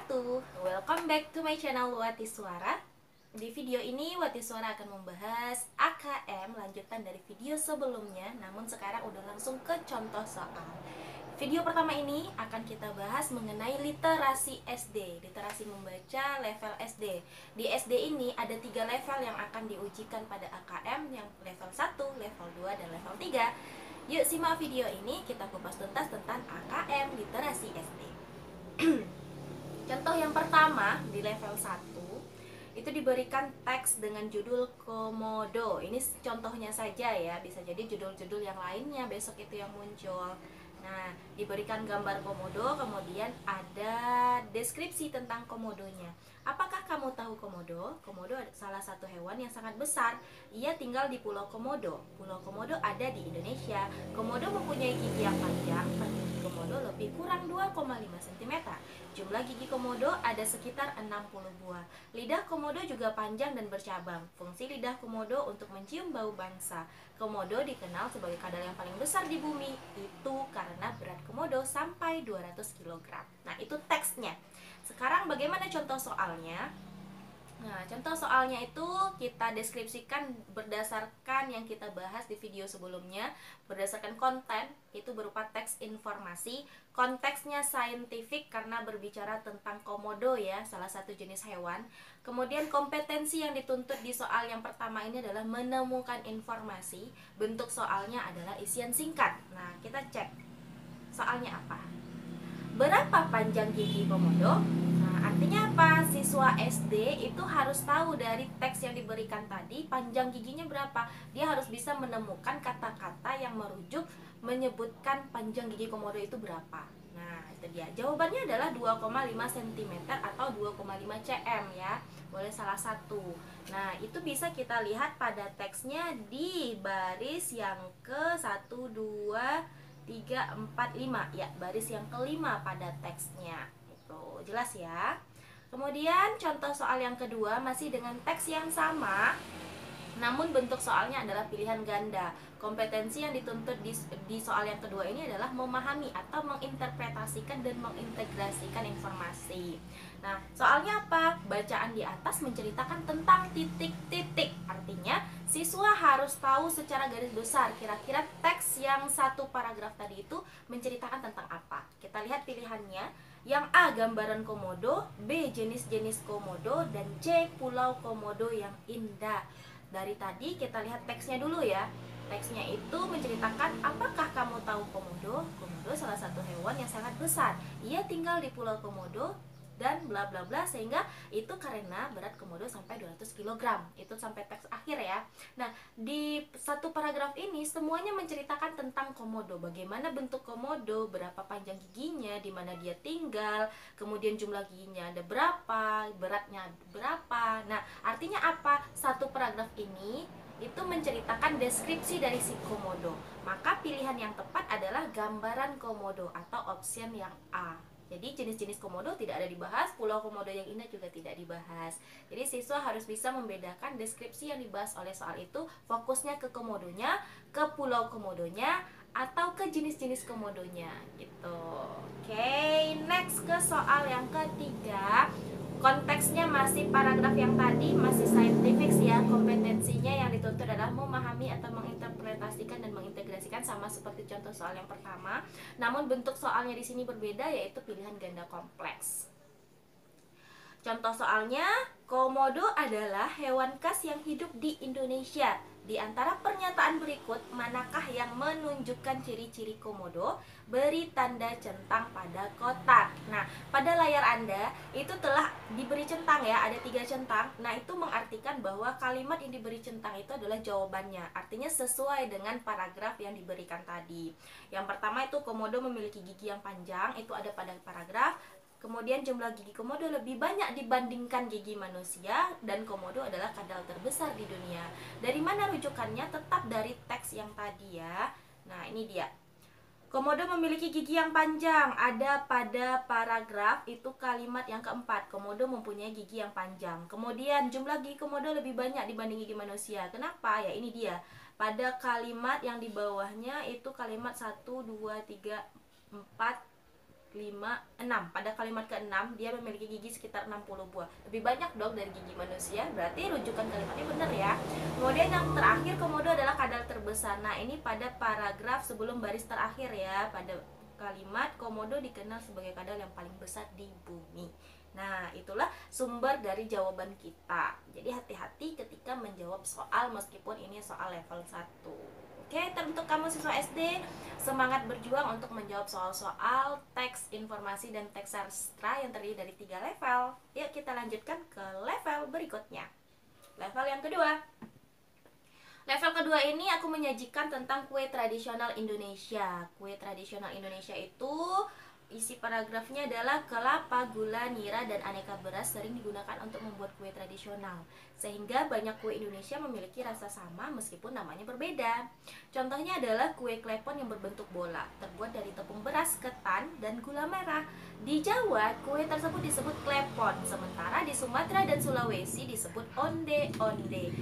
wabarakatuh. Welcome back to my channel Wati Suara. Di video ini Wati Suara akan membahas AKM lanjutan dari video sebelumnya. Namun sekarang udah langsung ke contoh soal. Video pertama ini akan kita bahas mengenai literasi SD, literasi membaca level SD. Di SD ini ada 3 level yang akan diujikan pada AKM, yang level 1, level 2, dan level 3. Yuk simak video ini, kita kupas tuntas tentang AKM literasi SD. Contoh yang pertama di level 1 itu diberikan teks dengan judul Komodo. Ini contohnya saja ya, bisa jadi judul-judul yang lainnya besok itu yang muncul. Nah, diberikan gambar komodo, kemudian ada deskripsi tentang komodonya. Apakah kamu tahu komodo? Komodo salah satu hewan yang sangat besar. Ia tinggal di Pulau Komodo. Pulau Komodo ada di Indonesia. Komodo mempunyai gigi yang panjang. Gigi komodo lebih kurang 2,5 cm. Jumlah gigi komodo ada sekitar 60 buah. Lidah komodo juga panjang dan bercabang. Fungsi lidah komodo untuk mencium bau bangsa. Komodo dikenal sebagai kadal yang paling besar di bumi. Itu karena berat komodo sampai 200 kg. Nah, itu teksnya. Sekarang bagaimana contoh soalnya? Nah, contoh soalnya itu kita deskripsikan berdasarkan yang kita bahas di video sebelumnya. Berdasarkan konten, itu berupa teks informasi. Konteksnya saintifik karena berbicara tentang komodo ya, salah satu jenis hewan. Kemudian kompetensi yang dituntut di soal yang pertama ini adalah menemukan informasi. Bentuk soalnya adalah isian singkat. Nah, kita cek soalnya apa. Berapa panjang gigi komodo? Nah, artinya apa? Siswa SD itu harus tahu dari teks yang diberikan tadi panjang giginya berapa. Dia harus bisa menemukan kata-kata yang merujuk menyebutkan panjang gigi komodo itu berapa. Nah, itu dia. Jawabannya adalah 2,5 cm atau 2,5 cm ya. Boleh salah satu. Nah, itu bisa kita lihat pada teksnya di baris yang ke 1, 2, 3, 4, 5 ya, baris yang kelima pada teksnya. Itu jelas ya. Kemudian contoh soal yang kedua masih dengan teks yang sama, namun bentuk soalnya adalah pilihan ganda. Kompetensi yang dituntut di soal yang kedua ini adalah memahami atau menginterpretasikan dan mengintegrasikan informasi. Nah, soalnya apa? Bacaan di atas menceritakan tentang titik-titik. Artinya, siswa harus tahu secara garis besar kira-kira teks yang satu paragraf tadi itu menceritakan tentang apa. Kita lihat pilihannya. Yang A, gambaran komodo, B, jenis-jenis komodo, dan C, pulau komodo yang indah. Dari tadi kita lihat teksnya dulu ya. Teksnya itu menceritakan apakah kamu tahu komodo? Komodo salah satu hewan yang sangat besar. Ia tinggal di Pulau Komodo dan bla bla bla, sehingga itu karena berat komodo sampai 200 kg. Itu sampai teks akhir ya. Nah, di satu paragraf ini semuanya menceritakan tentang komodo. Bagaimana bentuk komodo, berapa panjang giginya, di mana dia tinggal, kemudian jumlah giginya ada berapa, beratnya berapa. Nah, artinya apa? Satu paragraf ini itu menceritakan deskripsi dari si komodo. Maka pilihan yang tepat adalah gambaran komodo atau option yang A. Jadi jenis-jenis komodo tidak ada dibahas, pulau komodo yang indah juga tidak dibahas. Jadi siswa harus bisa membedakan deskripsi yang dibahas oleh soal itu fokusnya ke komodonya, ke pulau komodonya, atau ke jenis-jenis komodonya gitu. Oke, next ke soal yang ketiga. Konteksnya masih paragraf yang tadi, masih scientific ya. Kompetensinya yang dituntut adalah memahami atau menginterpretasikan dan mengintegrasikan, sama seperti contoh soal yang pertama. Namun bentuk soalnya di sini berbeda, yaitu pilihan ganda kompleks. Contoh soalnya, komodo adalah hewan khas yang hidup di Indonesia. Di antara pernyataan berikut, manakah yang menunjukkan ciri-ciri komodo? Beri tanda centang pada kotak. Nah, pada layar Anda itu telah diberi centang ya, ada 3 centang. Nah, itu mengartikan bahwa kalimat yang diberi centang itu adalah jawabannya. Artinya sesuai dengan paragraf yang diberikan tadi. Yang pertama itu komodo memiliki gigi yang panjang, itu ada pada paragraf. Kemudian jumlah gigi komodo lebih banyak dibandingkan gigi manusia, dan komodo adalah kadal terbesar di dunia. Dari mana rujukannya? Tetap dari teks yang tadi ya. Nah, ini dia. Komodo memiliki gigi yang panjang, ada pada paragraf itu kalimat yang keempat. Komodo mempunyai gigi yang panjang. Kemudian jumlah gigi komodo lebih banyak dibanding gigi manusia. Kenapa? Ya ini dia. Pada kalimat yang di bawahnya itu kalimat 1, 2, 3, 4, 6. Pada kalimat ke-6 dia memiliki gigi sekitar 60 buah. Lebih banyak dong dari gigi manusia, berarti rujukan kalimatnya benar ya. Kemudian yang terakhir, komodo adalah kadal terbesar. Nah, ini pada paragraf sebelum baris terakhir ya. Pada kalimat komodo dikenal sebagai kadal yang paling besar di bumi. Nah, itulah sumber dari jawaban kita. Jadi hati-hati ketika menjawab soal meskipun ini soal level 1. Oke, untuk kamu siswa SD, semangat berjuang untuk menjawab soal-soal teks informasi dan teks sastra yang terdiri dari 3 level. Yuk kita lanjutkan ke level berikutnya. Level yang kedua. Level kedua ini aku menyajikan tentang kue tradisional Indonesia. Kue tradisional Indonesia itu isi paragrafnya adalah kelapa, gula, nira, dan aneka beras sering digunakan untuk membuat kue tradisional. Sehingga banyak kue Indonesia memiliki rasa sama meskipun namanya berbeda. Contohnya adalah kue klepon yang berbentuk bola, terbuat dari tepung beras, ketan, dan gula merah. Di Jawa, kue tersebut disebut klepon, sementara di Sumatera dan Sulawesi disebut onde-onde.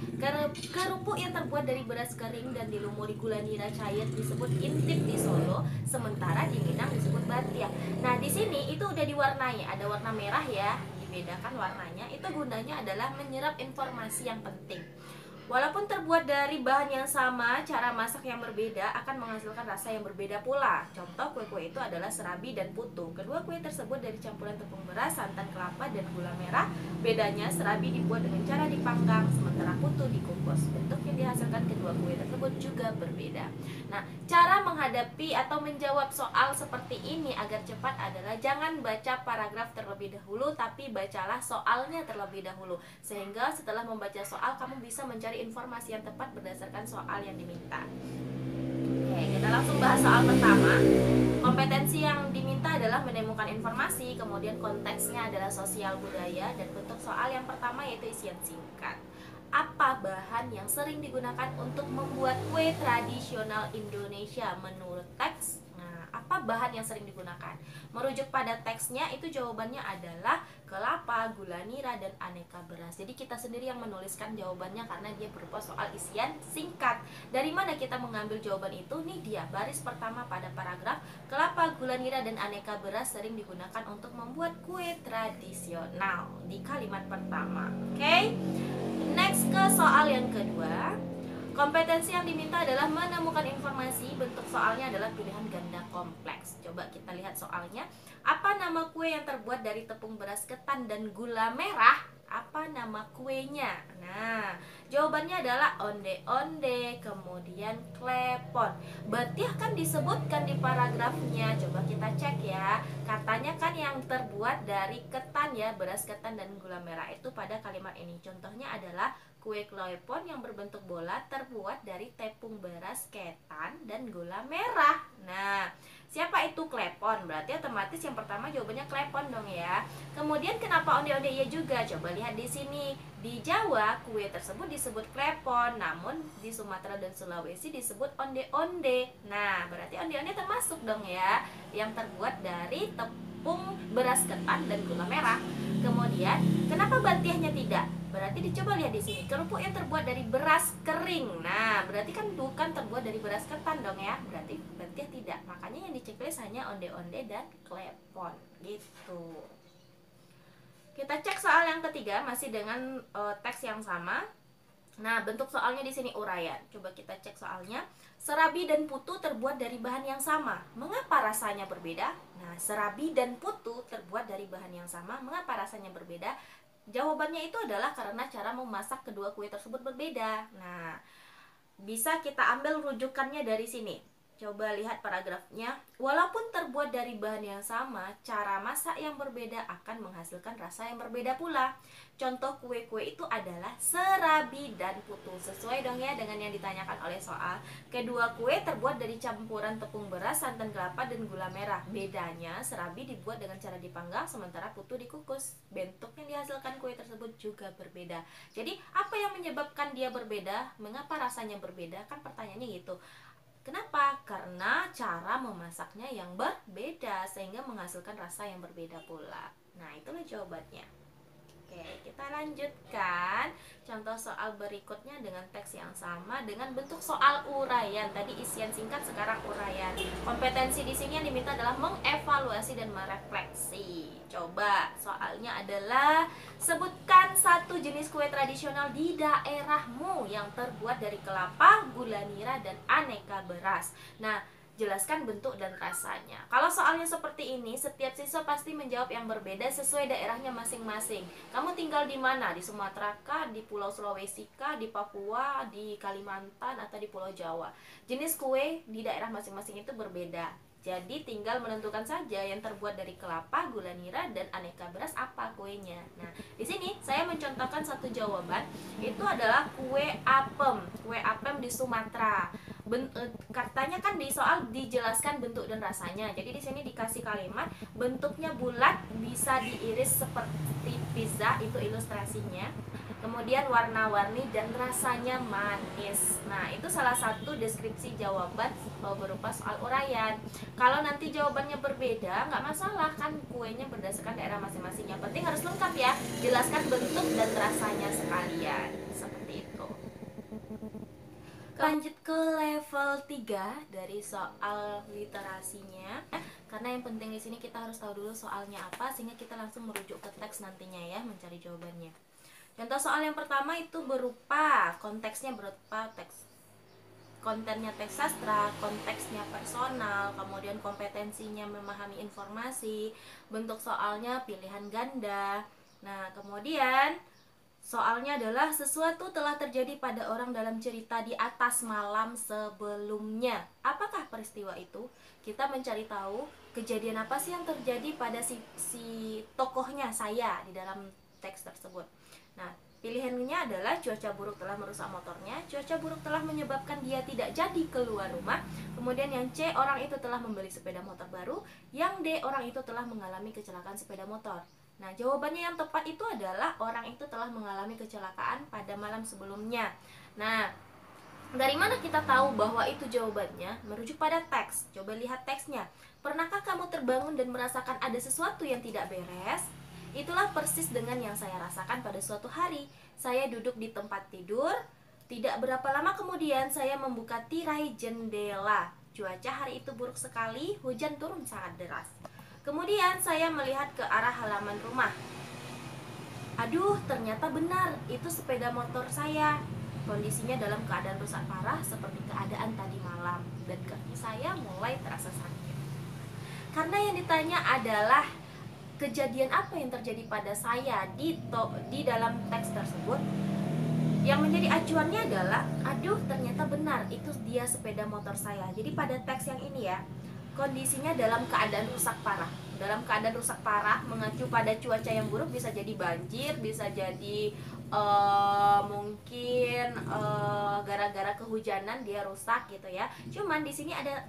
Kerupuk yang terbuat dari beras kering dan dilumuri gula nira cair disebut intip di Solo, sementara di Minang disebut batiak. Nah, di sini itu udah diwarnai, ada warna merah ya, dibedakan warnanya. Itu gunanya adalah menyerap informasi yang penting. Walaupun terbuat dari bahan yang sama, cara masak yang berbeda akan menghasilkan rasa yang berbeda pula. Contoh kue-kue itu adalah serabi dan putu. Kedua kue tersebut dari campuran tepung beras, santan kelapa, dan gula merah. Bedanya serabi dibuat dengan cara dipanggang, sementara putu dikukus. Bentuk yang dihasilkan kedua kue tersebut juga berbeda. Nah, cara menghadapi atau menjawab soal seperti ini agar cepat adalah jangan baca paragraf terlebih dahulu, tapi bacalah soalnya terlebih dahulu. Sehingga setelah membaca soal, kamu bisa mencari informasi yang tepat berdasarkan soal yang diminta. Oke, kita langsung bahas soal pertama. Kompetensi yang diminta adalah menemukan informasi, kemudian konteksnya adalah sosial budaya, dan bentuk soal yang pertama yaitu isian singkat. Apa bahan yang sering digunakan untuk membuat kue tradisional Indonesia menurut teks? Nah, apa bahan yang sering digunakan? Merujuk pada teksnya itu jawabannya adalah kelapa, gula nira, dan aneka beras. Jadi kita sendiri yang menuliskan jawabannya karena dia berupa soal isian singkat. Dari mana kita mengambil jawaban itu? Nih dia, baris pertama pada paragraf. Kelapa, gula nira, dan aneka beras sering digunakan untuk membuat kue tradisional di kalimat pertama. Oke? Next ke soal yang kedua. Kompetensi yang diminta adalah menemukan informasi. Bentuk soalnya adalah pilihan ganda kompleks. Coba kita lihat soalnya. Apa nama kue yang terbuat dari tepung beras, ketan, dan gula merah? Apa nama kuenya? Nah, jawabannya adalah onde-onde, kemudian klepon. Batiah kan disebutkan di paragrafnya. Coba kita cek ya. Katanya kan yang terbuat dari ketan ya, beras, ketan, dan gula merah itu pada kalimat ini. Contohnya adalah kue klepon yang berbentuk bola terbuat dari tepung beras, ketan, dan gula merah. Nah, siapa itu klepon? Berarti otomatis yang pertama jawabannya klepon dong ya. Kemudian kenapa onde-onde iya juga? Coba lihat di sini. Di Jawa kue tersebut disebut klepon, namun di Sumatera dan Sulawesi disebut onde-onde. Nah, berarti onde-onde termasuk dong ya, yang terbuat dari tepung beras, ketan, dan gula merah. Kemudian, kenapa batiahnya tidak? Berarti dicoba lihat di sini, kerupuk yang terbuat dari beras kering. Nah, berarti kan bukan terbuat dari beras ketan dong ya. Berarti batiah tidak. Makanya yang di checklist hanya onde-onde dan klepon gitu. Kita cek soal yang ketiga masih dengan teks yang sama. Nah, bentuk soalnya di sini uraian. Coba kita cek soalnya. Serabi dan putu terbuat dari bahan yang sama. Mengapa rasanya berbeda? Nah, serabi dan putu terbuat dari bahan yang sama. Mengapa rasanya berbeda? Jawabannya itu adalah karena cara memasak kedua kue tersebut berbeda. Nah, bisa kita ambil rujukannya dari sini. Coba lihat paragrafnya. Walaupun terbuat dari bahan yang sama, cara masak yang berbeda akan menghasilkan rasa yang berbeda pula. Contoh kue-kue itu adalah serabi dan putu. Sesuai dong ya dengan yang ditanyakan oleh soal. Kedua kue terbuat dari campuran tepung beras, santan kelapa, dan gula merah. Bedanya, serabi dibuat dengan cara dipanggang, sementara putu dikukus. Bentuk yang dihasilkan kue tersebut juga berbeda. Jadi, apa yang menyebabkan dia berbeda? Mengapa rasanya berbeda? Kan pertanyaannya gitu. Kenapa? Karena cara memasaknya yang berbeda sehingga menghasilkan rasa yang berbeda pula. Nah, itulah jawabannya. Oke, kita lanjutkan contoh soal berikutnya dengan teks yang sama dengan bentuk soal uraian. Tadi isian singkat, sekarang uraian. Kompetensi di sini yang diminta adalah mengevaluasi dan merefleksi. Coba soalnya adalah sebutkan satu jenis kue tradisional di daerahmu yang terbuat dari kelapa, gula nira, dan aneka beras. Nah, jelaskan bentuk dan rasanya. Kalau soalnya seperti ini, setiap siswa pasti menjawab yang berbeda sesuai daerahnya masing-masing. Kamu tinggal di mana? Di Sumatera kah? Di Pulau Sulawesi kah? Di Papua? Di Kalimantan? Atau di Pulau Jawa? Jenis kue di daerah masing-masing itu berbeda. Jadi tinggal menentukan saja yang terbuat dari kelapa, gula nira, dan aneka beras apa kuenya. Nah, di sini saya mencontohkan satu jawaban, itu adalah kue apem. Kue apem di Sumatera. Katanya kan di soal dijelaskan bentuk dan rasanya. Jadi di sini dikasih kalimat bentuknya bulat, bisa diiris seperti pizza, itu ilustrasinya. Kemudian warna-warni dan rasanya manis. Nah, itu salah satu deskripsi jawaban berupa soal uraian. Kalau nanti jawabannya berbeda, nggak masalah, kan kuenya berdasarkan daerah masing-masing. Yang penting harus lengkap ya, jelaskan bentuk dan rasanya sekalian. Seperti itu. Lanjut ke level 3 dari soal literasinya. Karena yang penting di sini kita harus tahu dulu soalnya apa sehingga kita langsung merujuk ke teks nantinya ya, mencari jawabannya. Contoh soal yang pertama itu berupa konteksnya berupa teks, kontennya teks sastra, konteksnya personal, kemudian kompetensinya memahami informasi, bentuk soalnya pilihan ganda. Nah, kemudian soalnya adalah sesuatu telah terjadi pada orang dalam cerita di atas malam sebelumnya. Apakah peristiwa itu? Kita mencari tahu kejadian apa sih yang terjadi pada si tokohnya, saya, di dalam teks tersebut. Nah, pilihannya adalah cuaca buruk telah merusak motornya, cuaca buruk telah menyebabkan dia tidak jadi keluar rumah. Kemudian yang C, orang itu telah membeli sepeda motor baru. Yang D, orang itu telah mengalami kecelakaan sepeda motor. Nah, jawabannya yang tepat itu adalah orang itu telah mengalami kecelakaan pada malam sebelumnya. Nah, dari mana kita tahu bahwa itu jawabannya? Merujuk pada teks. Coba lihat teksnya. Pernahkah kamu terbangun dan merasakan ada sesuatu yang tidak beres? Itulah persis dengan yang saya rasakan pada suatu hari. Saya duduk di tempat tidur. Tidak berapa lama kemudian saya membuka tirai jendela. Cuaca hari itu buruk sekali, hujan turun sangat deras. Kemudian saya melihat ke arah halaman rumah. Aduh, ternyata benar, itu sepeda motor saya. Kondisinya dalam keadaan rusak parah seperti keadaan tadi malam. Dan kaki saya mulai terasa sakit. Karena yang ditanya adalah kejadian apa yang terjadi pada saya di dalam teks tersebut, yang menjadi acuannya adalah, aduh ternyata benar, itu dia sepeda motor saya. Jadi pada teks yang ini ya, kondisinya dalam keadaan rusak parah. Dalam keadaan rusak parah mengacu pada cuaca yang buruk, bisa jadi banjir, bisa jadi mungkin gara-gara kehujanan dia rusak gitu ya. Cuman di sini ada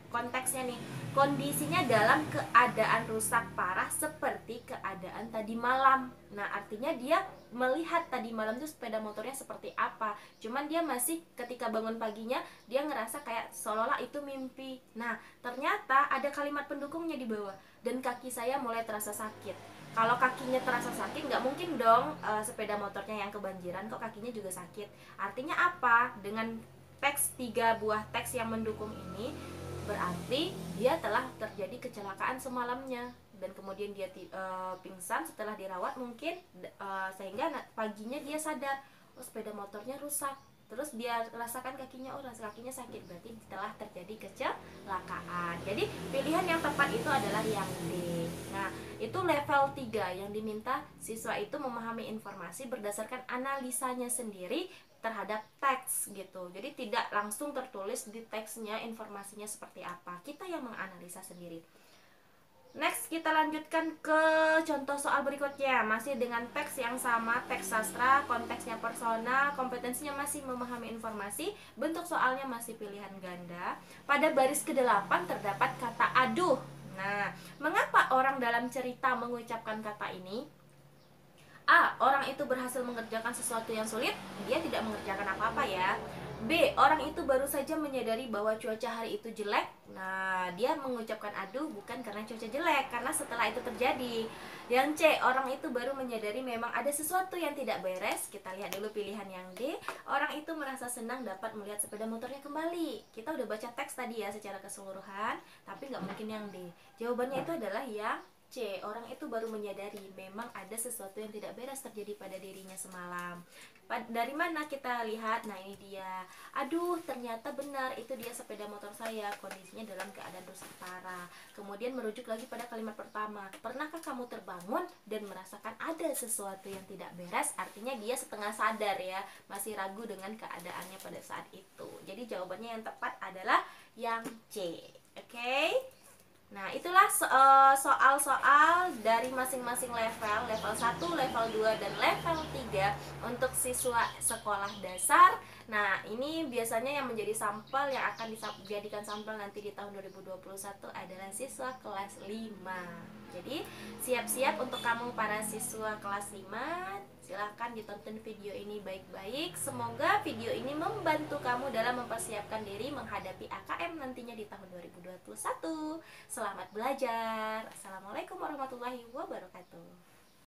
konteksnya nih, kondisinya dalam keadaan rusak parah seperti keadaan tadi malam. Nah, artinya dia melihat tadi malam tuh sepeda motornya seperti apa. Cuman dia masih ketika bangun paginya dia ngerasa kayak seolah-olah itu mimpi. Nah, ternyata ada kalimat pendukungnya di bawah. Dan kaki saya mulai terasa sakit. Kalau kakinya terasa sakit, nggak mungkin dong sepeda motornya yang kebanjiran kok kakinya juga sakit. Artinya apa? Dengan teks 3 buah teks yang mendukung ini, berarti dia telah terjadi kecelakaan semalamnya dan kemudian dia pingsan setelah dirawat mungkin, sehingga paginya dia sadar, oh sepeda motornya rusak. Terus dia rasakan kakinya, oh kakinya sakit, berarti telah terjadi kecelakaan. Jadi pilihan yang tepat itu adalah yang D. Nah, itu level 3 yang diminta siswa itu memahami informasi berdasarkan analisanya sendiri terhadap teks gitu. Jadi tidak langsung tertulis di teksnya informasinya seperti apa. Kita yang menganalisa sendiri. Next, kita lanjutkan ke contoh soal berikutnya. Masih dengan teks yang sama, teks sastra, konteksnya personal, kompetensinya masih memahami informasi, bentuk soalnya masih pilihan ganda. Pada baris ke-8 terdapat kata aduh. Nah, mengapa orang dalam cerita mengucapkan kata ini? A. Orang itu berhasil mengerjakan sesuatu yang sulit, dia tidak mengerjakan apa-apa ya. B. Orang itu baru saja menyadari bahwa cuaca hari itu jelek. Nah, dia mengucapkan aduh bukan karena cuaca jelek, karena setelah itu terjadi. Yang C. Orang itu baru menyadari memang ada sesuatu yang tidak beres. Kita lihat dulu pilihan yang D. Orang itu merasa senang dapat melihat sepeda motornya kembali. Kita udah baca teks tadi ya secara keseluruhan, tapi nggak mungkin yang D. Jawabannya itu adalah yang C. Orang itu baru menyadari memang ada sesuatu yang tidak beres terjadi pada dirinya semalam. Dari mana kita lihat? Nah, ini dia. Aduh, ternyata benar, itu dia sepeda motor saya, kondisinya dalam keadaan rusak parah. Kemudian merujuk lagi pada kalimat pertama. Pernahkah kamu terbangun dan merasakan ada sesuatu yang tidak beres? Artinya dia setengah sadar ya, masih ragu dengan keadaannya pada saat itu. Jadi jawabannya yang tepat adalah yang C. Oke? Nah, itulah soal-soal dari masing-masing level 1, level 2, dan level 3 untuk siswa sekolah dasar. Nah, ini biasanya yang menjadi sampel yang akan dijadikan sampel nanti di tahun 2021 adalah siswa kelas 5. Jadi, siap-siap untuk kamu para siswa kelas 5. Silahkan ditonton video ini baik-baik. Semoga video ini membantu kamu dalam mempersiapkan diri menghadapi AKM nantinya di tahun 2021. Selamat belajar. Assalamualaikum warahmatullahi wabarakatuh.